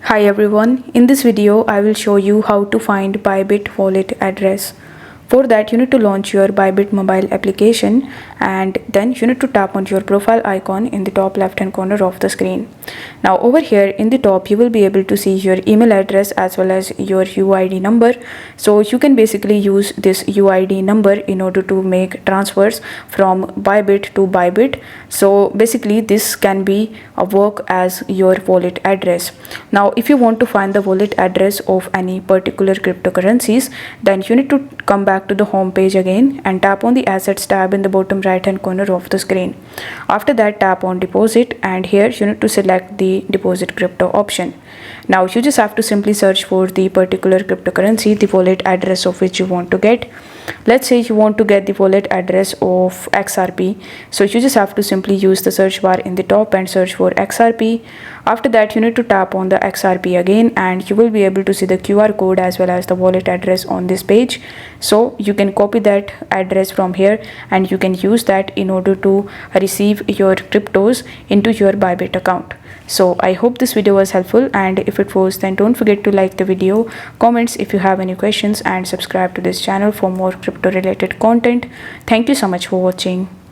Hi everyone, in this video I will show you how to find Bybit wallet address. For that you need to launch your Bybit mobile application and then you need to tap on your profile icon in the top left hand corner of the screen. Now over here in the top you will be able to see your email address as well as your UID number. So you can basically use this UID number in order to make transfers from Bybit to Bybit. So basically this can be a work as your wallet address. Now if you want to find the wallet address of any particular cryptocurrencies, then you need to come back to the home page again and tap on the assets tab in the bottom right hand corner of the screen. After that, tap on deposit and here you need to select the deposit crypto option. Now you just have to simply search for the particular cryptocurrency, the wallet address of which you want to get. Let's say you want to get the wallet address of XRP. So you just have to simply use the search bar in the top and search for XRP. After that you need to tap on the XRP again and you will be able to see the QR code as well as the wallet address on this page. So you can copy that address from here and you can use that in order to receive your cryptos into your Bybit account. So I hope this video was helpful, and if it was, then don't forget to like the video, comments if you have any questions, and subscribe to this channel for more crypto related content. Thank you so much for watching.